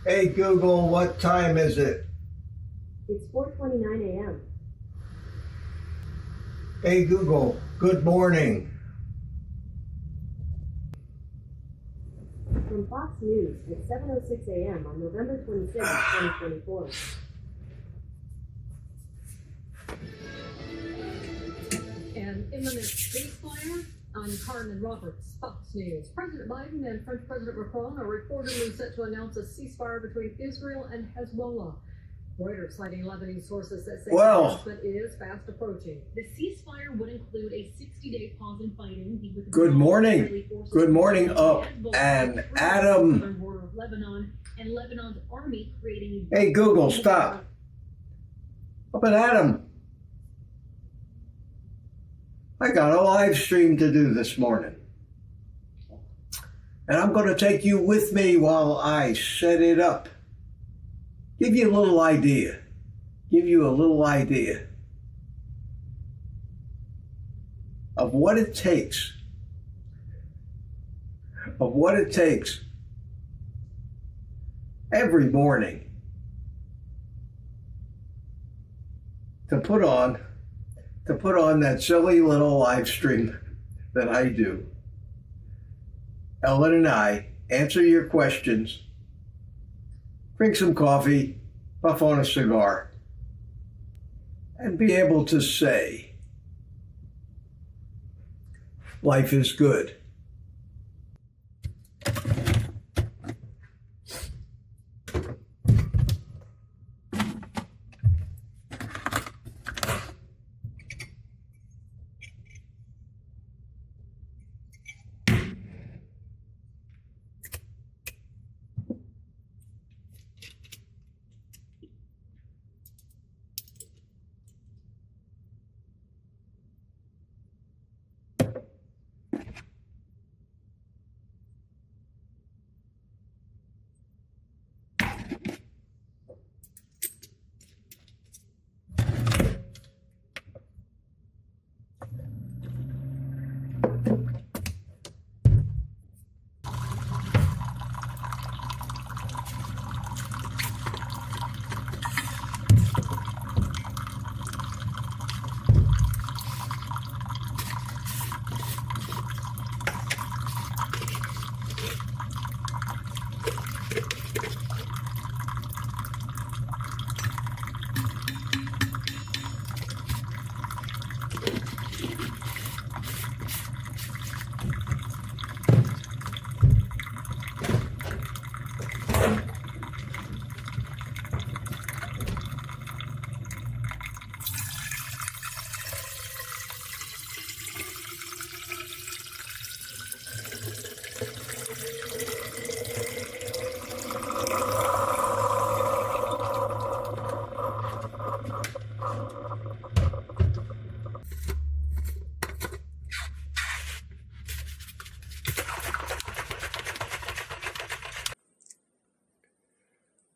Hey Google, what time is it? It's 4:29 a.m. Hey Google, good morning. From Fox News at 7:06 a.m. on November 26, 2024. An imminent ceasefire? I'm Carmen Roberts, Fox News. President Biden and French President Macron are reportedly set to announce a ceasefire between Israel and Hezbollah. Reuters citing Lebanese sources that say the announcement is fast approaching. The ceasefire would include a 60-day pause in fighting. Good morning. Good morning, and Adam. Border of Lebanon and Lebanon's army creating. Hey Google, stop. Up and Adam. I got a live stream to do this morning. And I'm going to take you with me while I set it up. Give you a little idea. Of what it takes. Every morning to put on that silly little live stream that I do. Ellen and I answer your questions, drink some coffee, puff on a cigar, and be able to say, life is good.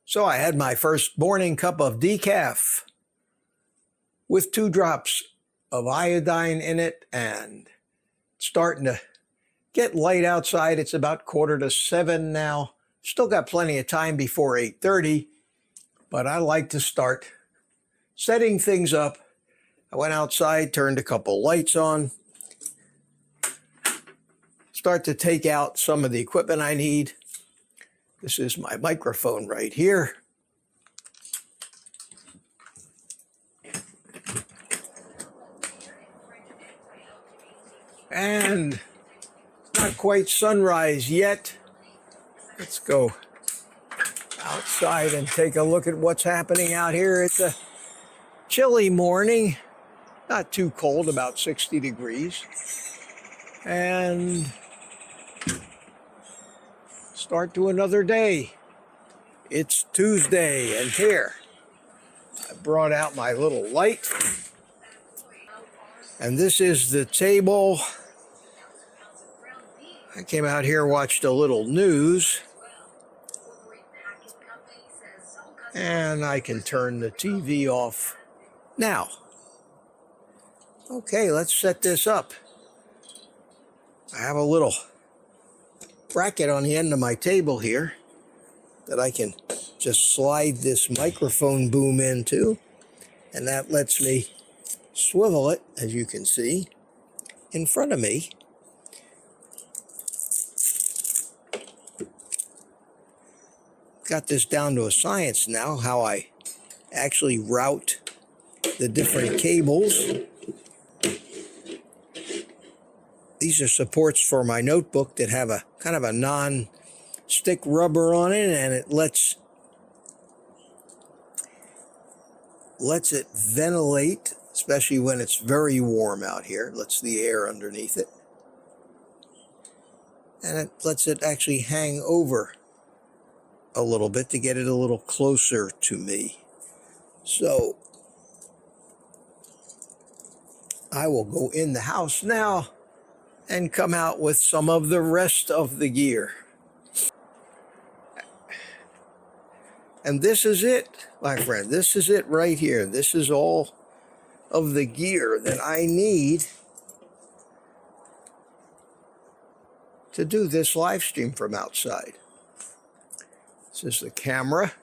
So I had my first morning cup of decaf with 2 drops of iodine in it, and it's starting to get light outside. It's about 6:45 now. Still got plenty of time before 8:30, but I like to start setting things up. I went outside, turned a couple lights on, start to take out some of the equipment I need. This is my microphone right here. And not quite sunrise yet. Let's go outside and take a look at what's happening out here. It's a chilly morning, not too cold, about 60 degrees. And start to another day. It's Tuesday, and here I brought out my little light, and this is the table. I came out here, watched a little news, and I can turn the TV off now. Okay, let's set this up. I have a little bracket on the end of my table here. that I can just slide this microphone boom into, and that lets me swivel it, as you can see, in front of me. Got this down to a science now, how I actually route the different cables. These are supports for my notebook that have a kind of a non-stick rubber on it, and it lets it ventilate, especially when it's very warm out here. It lets the air underneath it. And it lets it actually hang over a little bit to get it a little closer to me. So I will go in the house now and come out with some of the rest of the gear. And this is it, my friend. This is it right here. This is all of the gear that I need to do this live stream from outside. This is the camera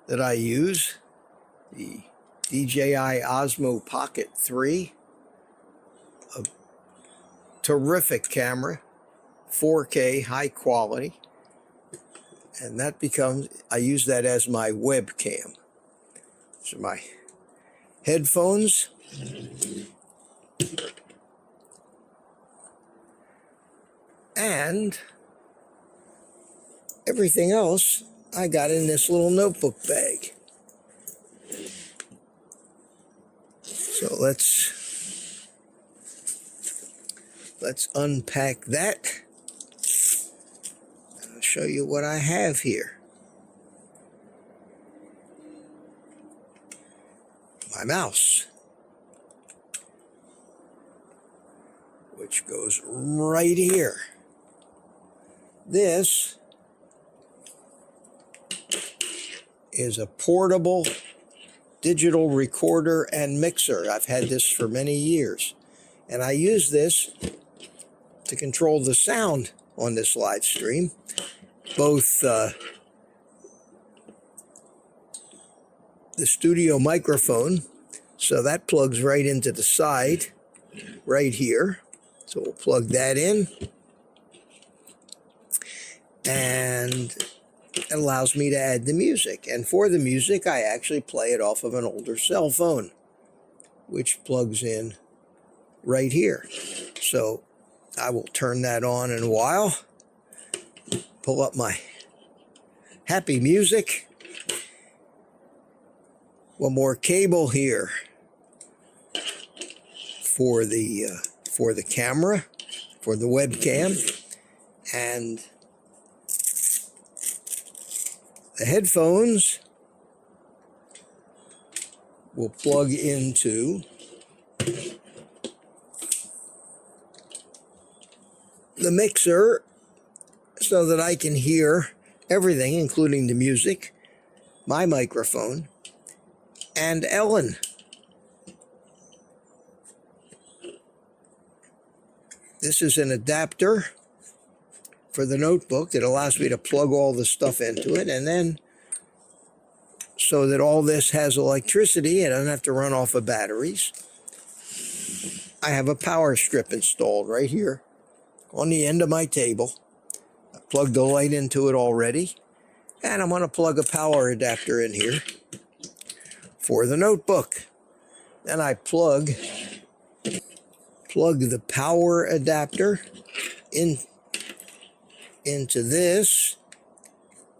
that I use, the DJI Osmo Pocket 3, a terrific camera, 4K, high quality, and that becomes, I use that as my webcam. So my headphones, and everything else I got in this little notebook bag. So let's unpack that. I'll show you what I have here. My mouse, which goes right here. This is a portable digital recorder and mixer. I've had this for many years, and I use this to control the sound on this live stream, both the studio microphone, so that plugs right into the side right here, so we'll plug that in, and it allows me to add the music. And for the music, I actually play it off of an older cell phone, which plugs in right here. So I will turn that on in a while, pull up my happy music. One more cable here for the camera, for the webcam, and the headphones will plug into the mixer so that I can hear everything, including the music, my microphone, and Ellen. This is an adapter for the notebook that allows me to plug all the stuff into it, and then so that all this has electricity, it doesn't have to run off of batteries. I have a power strip installed right here on the end of my table. I plugged the light into it already, and I'm going to plug a power adapter in here for the notebook. Then I plug the power adapter into this.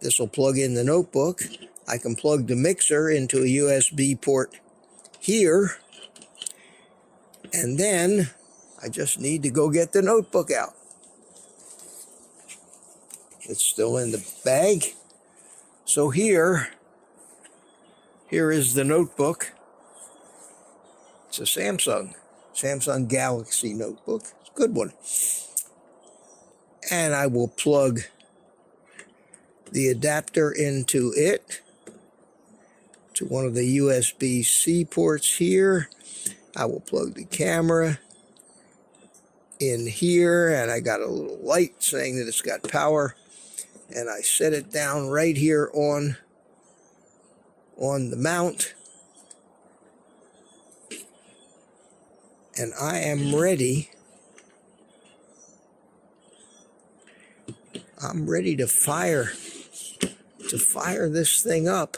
This will plug in the notebook. I can plug the mixer into a USB port here, and then I just need to go get the notebook out. It's still in the bag. So here is the notebook. It's a Samsung Galaxy notebook. It's a good one. And I will plug the adapter into it, to one of the USB-C ports here. I will plug the camera in here, and I got a little light saying that it's got power. and I set it down right here on the mount, and I am ready. I'm ready to fire this thing up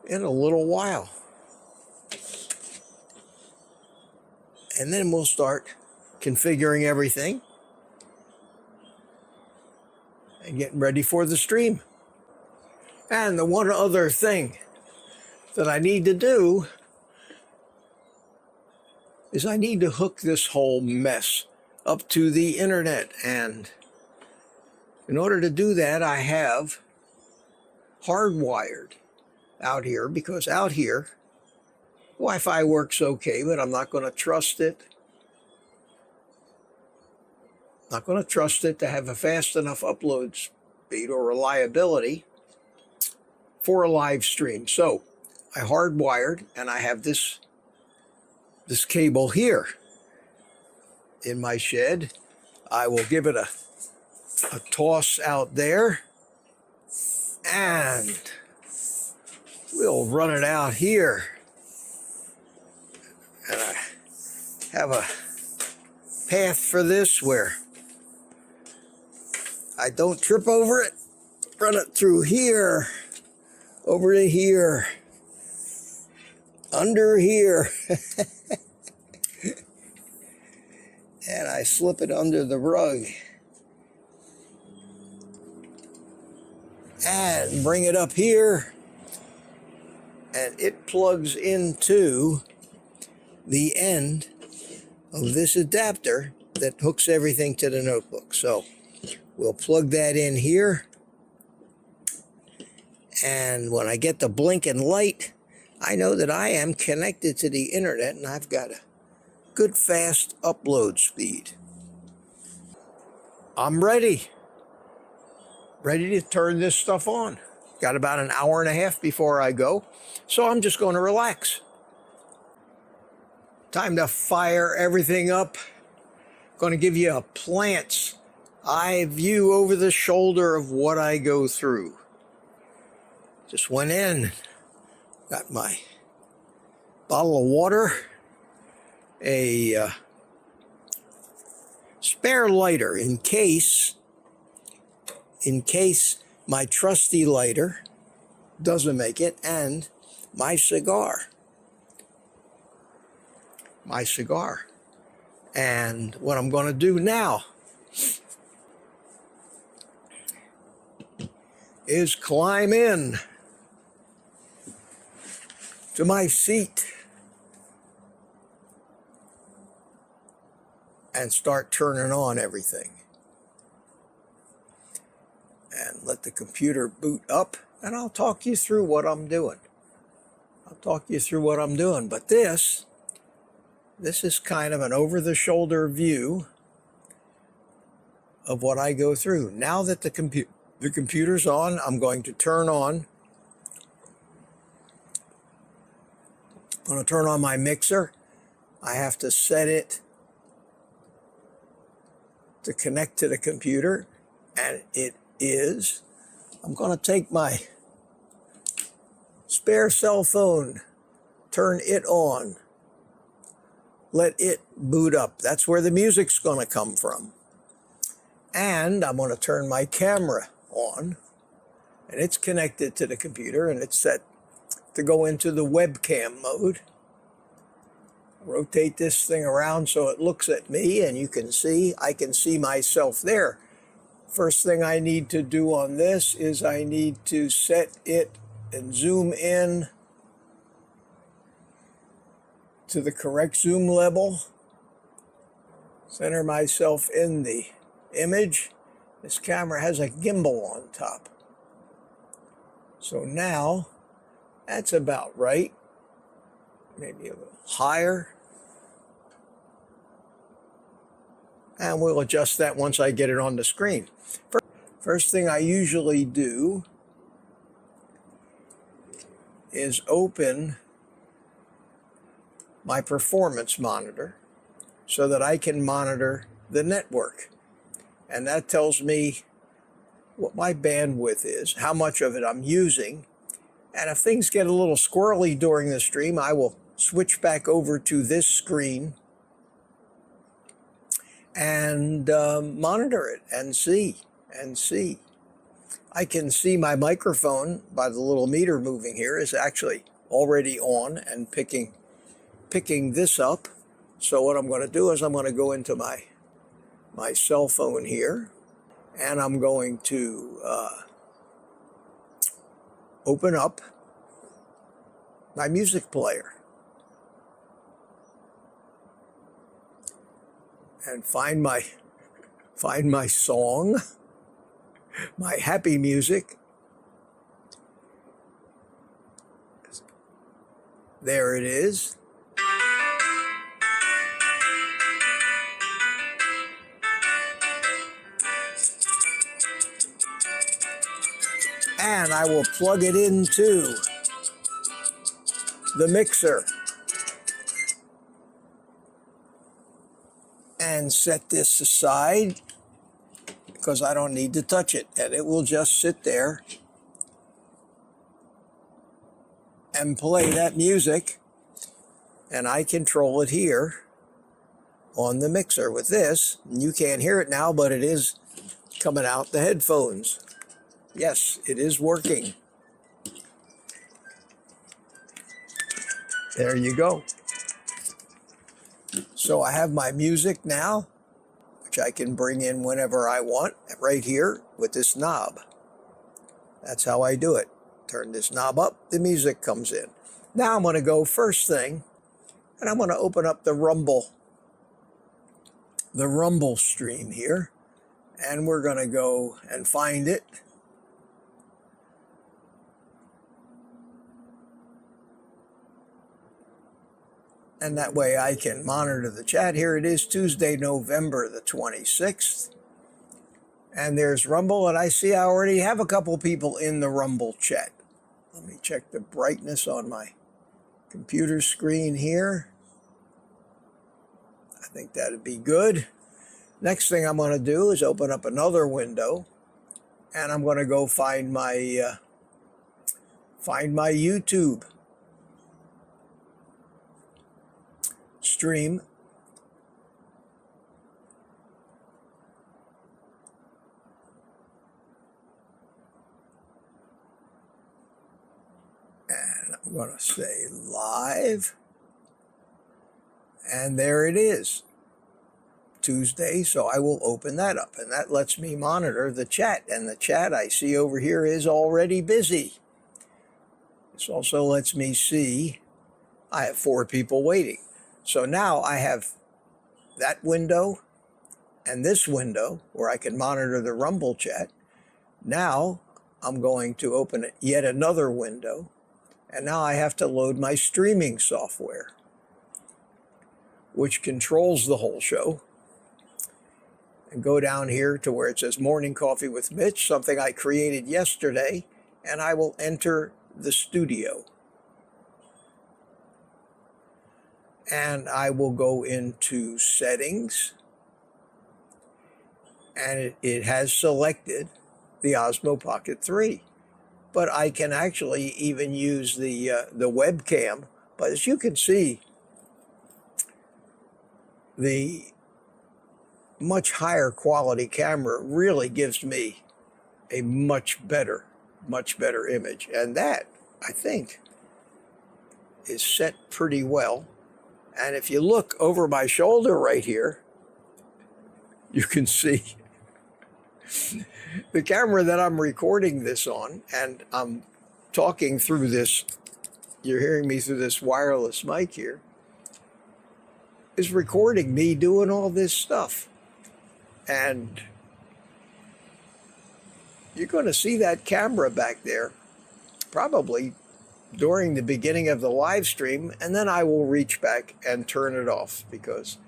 in a little while. And then we'll start configuring everything and getting ready for the stream. And the one other thing that I need to do is I need to hook this whole mess up to the internet. And in order to do that, I have hardwired out here, because out here Wi-Fi works okay, but I'm not going to trust it. Not going to trust it to have a fast enough upload speed or reliability for a live stream. So I hardwired, and I have this cable here in my shed. I will give it a toss out there, and we'll run it out here. And I have a path for this where I don't trip over it. Run it through here, over to here, under here. And I slip it under the rug and bring it up here, and it plugs into the end of this adapter that hooks everything to the notebook. So we'll plug that in here, and when I get the blinking light, I know that I am connected to the internet and I've got a good fast upload speed. I'm ready to turn this stuff on. Got about an hour and a half before I go, so I'm just going to relax. Time to fire everything up. Going to give you a plant's eye view over the shoulder of what I go through. Just went in, got my bottle of water, a spare lighter in case my trusty lighter doesn't make it, and my cigar. And what I'm going to do now is climb in to my seat and start turning on everything. And let the computer boot up, and I'll talk you through what I'm doing. But this is kind of an over-the-shoulder view of what I go through. Now that the computer's on, I'm going to turn on. I'm going to turn on my mixer. I have to set it to connect to the computer, and it is. I'm going to take my spare cell phone, turn it on, let it boot up. That's where the music's going to come from. And I'm going to turn my camera on, and it's connected to the computer, and it's set to go into the webcam mode. Rotate this thing around so it looks at me, and I can see myself there. First thing I need to do on this is I need to set it and zoom in to the correct zoom level. Center myself in the image. This camera has a gimbal on top. So now that's about right. Maybe a little higher. And we'll adjust that once I get it on the screen. First thing I usually do is open my performance monitor so that I can monitor the network. and that tells me what my bandwidth is, how much of it I'm using. And if things get a little squirrely during the stream, I will switch back over to this screen and monitor it and see. I can see my microphone by the little meter moving here is actually already on and picking this up. So what I'm going to do is I'm going to go into my cell phone here, and I'm going to open up my music player and find my song, my happy music. There it is. And I will plug it into the mixer and set this aside because I don't need to touch it, and it will just sit there and play that music, and I control it here on the mixer with this. You can't hear it now, but it is coming out the headphones. Yes, it is working. There you go. So I have my music now, which I can bring in whenever I want, right here with this knob. That's how I do it. Turn this knob up, the music comes in. Now I'm going to go first thing, and I'm going to open up the Rumble stream here, and we're going to go and find it. And that way I can monitor the chat. Here it is, Tuesday, November the 26th. And there's Rumble, and I see I already have a couple people in the Rumble chat. Let me check the brightness on my computer screen here. I think that'd be good. Next thing I'm going to do is open up another window, and I'm going to go find my YouTube stream. And I'm going to say live. And there it is, Tuesday. So I will open that up, and that lets me monitor the chat. And the chat I see over here is already busy. This also lets me see I have 4 people waiting. So now I have that window and this window where I can monitor the Rumble chat. Now I'm going to open yet another window, and now I have to load my streaming software, which controls the whole show. And go down here to where it says Morning Coffee with Mitch, something I created yesterday, and I will enter the studio. And I will go into settings, and it has selected the Osmo Pocket 3. But I can actually even use the webcam. But as you can see, the much higher quality camera really gives me a much better image. And that, I think, is set pretty well. And if you look over my shoulder right here, you can see the camera that I'm recording this on, and I'm talking through this, you're hearing me through this wireless mic here, is recording me doing all this stuff. And you're going to see that camera back there probably during the beginning of the live stream, and then I will reach back and turn it off because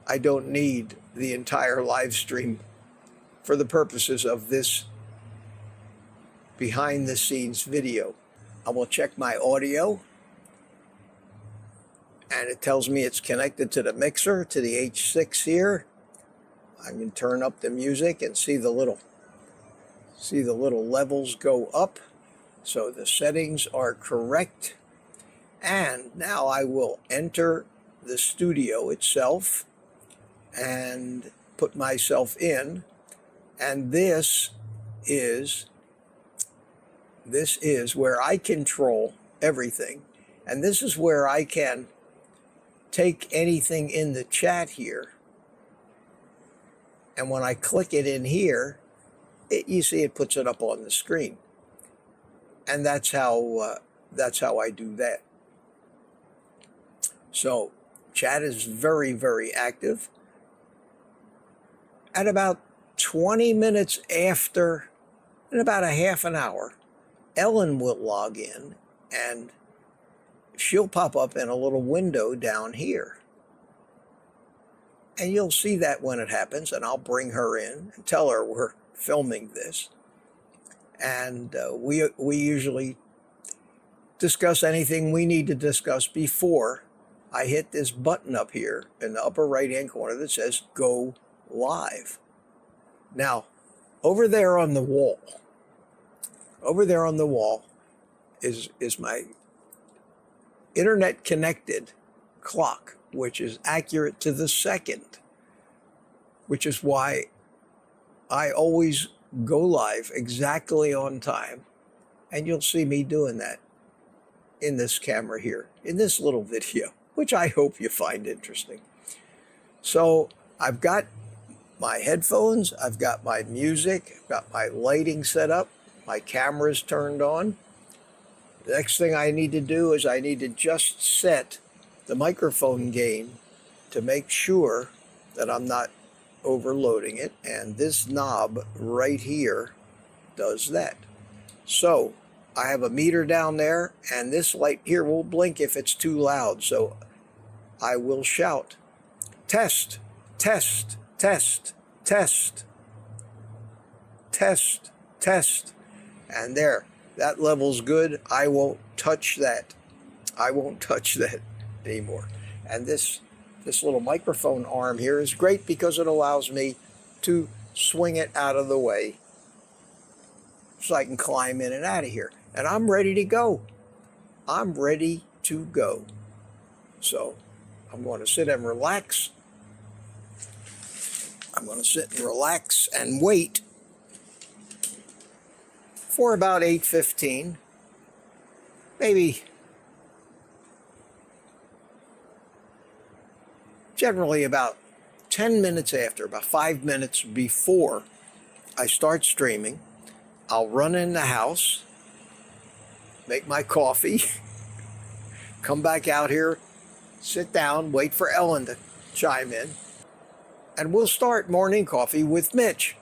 I don't need the entire live stream for the purposes of this behind the scenes video. I will check my audio, and it tells me it's connected to the mixer, to the H6 here. I can turn up the music and see the little levels go up. So the settings are correct. And now I will enter the studio itself and put myself in. And this is where I control everything. And this is where I can take anything in the chat here. And when I click it in here, you see it puts it up on the screen. And that's how I do that. So chat is very, very active. At about 20 minutes after, in about a half an hour, Ellen will log in and she'll pop up in a little window down here. And you'll see that when it happens, and I'll bring her in and tell her we're filming this. And we usually discuss anything we need to discuss before I hit this button up here in the upper right-hand corner that says Go Live. Now, over there on the wall is my internet-connected clock, which is accurate to the second, which is why I always go live exactly on time. And you'll see me doing that in this camera here, in this little video, which I hope you find interesting. So I've got my headphones, I've got my music, I've got my lighting set up, my camera's turned on. The next thing I need to do is I need to just set the microphone gain to make sure that I'm not overloading it, and this knob right here does that. So I have a meter down there, and this light here will blink if it's too loud, so I will shout, test, test, test, test, test, test, and there, that level's good. I won't touch that. I won't touch that anymore. And this little microphone arm here is great because it allows me to swing it out of the way so I can climb in and out of here. And I'm ready to go. I'm ready to go. So I'm going to sit and relax. I'm going to sit and relax and wait for about 8:15, maybe. Generally about 10 minutes after, about 5 minutes before I start streaming, I'll run in the house, make my coffee, come back out here, sit down, wait for Ellen to chime in, and we'll start morning coffee with Mitch.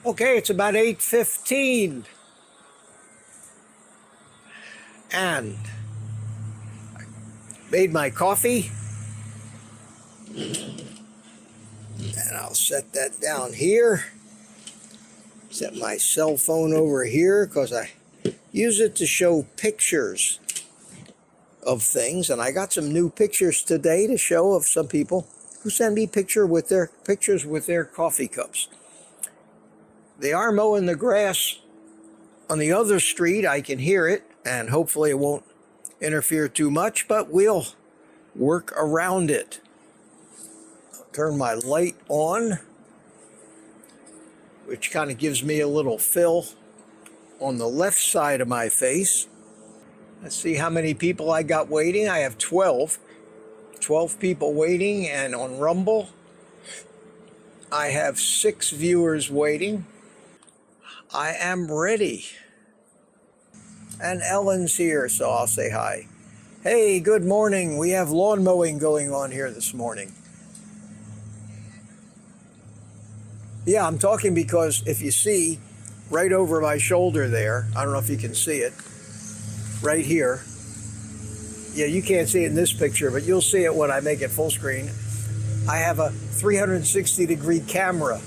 Okay, it's about 8:15, and I made my coffee. And I'll set that down here. Set my cell phone over here because I use it to show pictures of things. And I got some new pictures today to show of some people who send me pictures with their coffee cups. They are mowing the grass on the other street. I can hear it, and hopefully it won't interfere too much, but we'll work around it. Turn my light on, which kind of gives me a little fill on the left side of my face. Let's see how many people I got waiting. I have 12 people waiting, and on Rumble, I have 6 viewers waiting. I am ready. And Ellen's here, so I'll say hi. Hey, good morning. We have lawn mowing going on here this morning. Yeah, I'm talking because if you see right over my shoulder there, I don't know if you can see it, right here. Yeah, you can't see it in this picture, but you'll see it when I make it full screen. I have a 360-degree camera.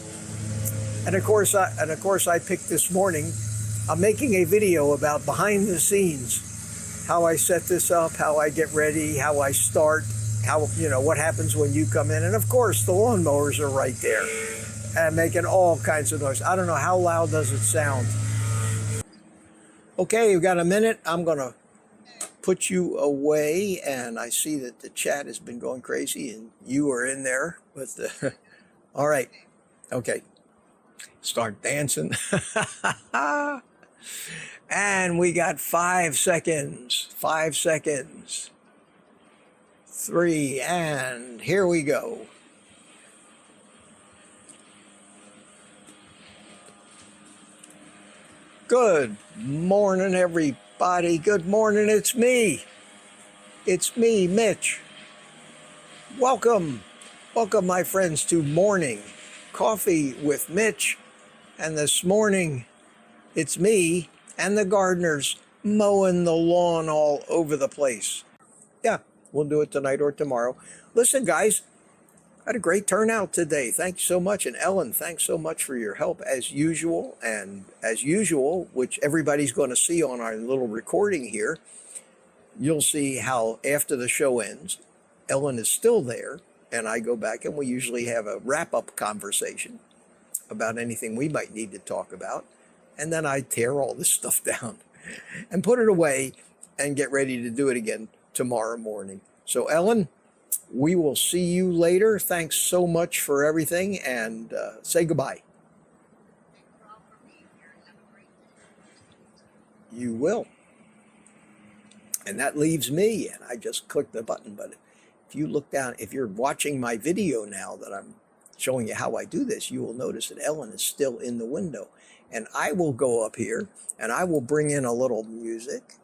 And of course I picked this morning, I'm making a video about behind the scenes how I set this up, how I get ready, how I start, how, what happens when you come in. And of course, the lawnmowers are right there and making all kinds of noise. I don't know, how loud does it sound? Okay, you've got a minute. I'm going to put you away, and I see that the chat has been going crazy and you are in there with the all right. Okay. Start dancing. And we got 5 seconds. 5 seconds. 3, and here we go. Good morning, everybody. Good morning. It's me. It's me, Mitch. Welcome. Welcome, my friends, to Morning Coffee with Mitch. And this morning, it's me and the gardeners mowing the lawn all over the place. Yeah, we'll do it tonight or tomorrow. Listen, guys, I had a great turnout today. Thanks so much. And Ellen, thanks so much for your help as usual. And as usual, which everybody's going to see on our little recording here, you'll see how after the show ends, Ellen is still there. And I go back and we usually have a wrap-up conversation about anything we might need to talk about. And then I tear all this stuff down and put it away and get ready to do it again tomorrow morning. So Ellen, we will see you later. Thanks so much for everything, and say goodbye. You will. And that leaves me, and I just clicked the button. But if you look down, if you're watching my video now that I'm showing you how I do this, you will notice that Ellen is still in the window. And I will go up here, and I will bring in a little music.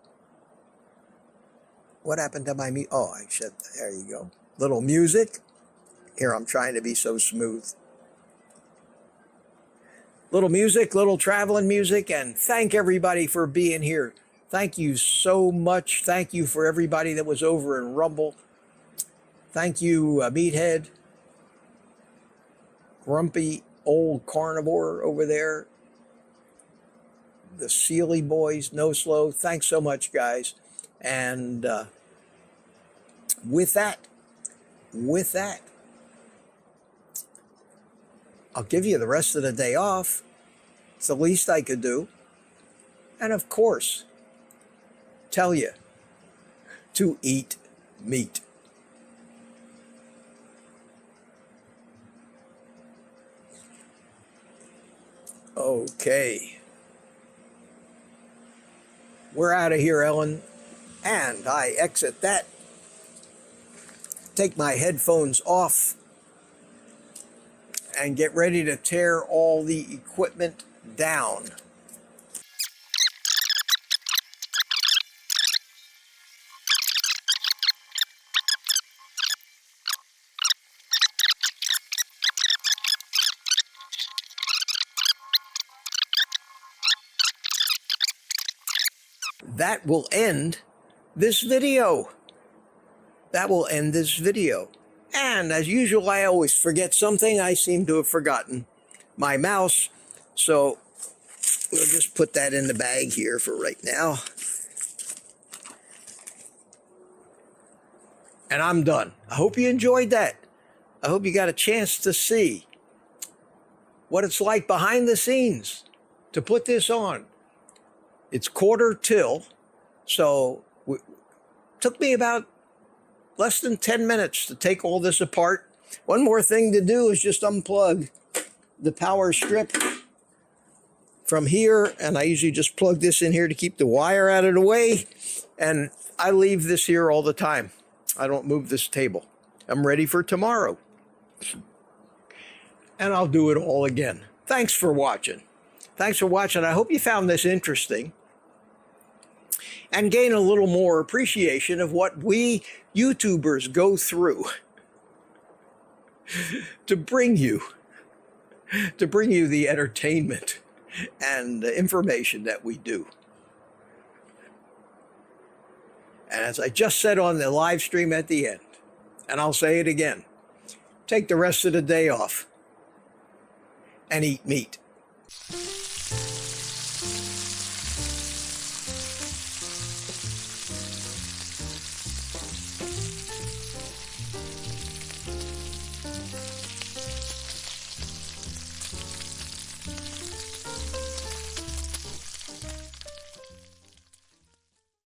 What happened to my music? Oh, I said, there you go. Little music. Here, I'm trying to be so smooth. Little music, little traveling music, and thank everybody for being here. Thank you so much. Thank you for everybody that was over in Rumble. Thank you, Meathead, Grumpy Old Carnivore over there, the Sealy Boys, No Slow. Thanks so much, guys. And with that, I'll give you the rest of the day off. It's the least I could do. And of course, tell you to eat meat. Okay. We're out of here, Ellen. And I exit that. Take my headphones off and get ready to tear all the equipment down. That will end this video. That will end this video. And as usual, I always forget something. I seem to have forgotten my mouse. So we'll just put that in the bag here for right now. And I'm done. I hope you enjoyed that. I hope you got a chance to see what it's like behind the scenes to put this on. It's 1:45, so it took me about less than 10 minutes to take all this apart. One more thing to do is just unplug the power strip from here, and I usually just plug this in here to keep the wire out of the way, and I leave this here all the time. I don't move this table. I'm ready for tomorrow, and I'll do it all again. Thanks for watching. Thanks for watching. I hope you found this interesting and gain a little more appreciation of what we YouTubers go through to bring you the entertainment and the information that we do. And as I just said on the live stream at the end, and I'll say it again, take the rest of the day off and eat meat.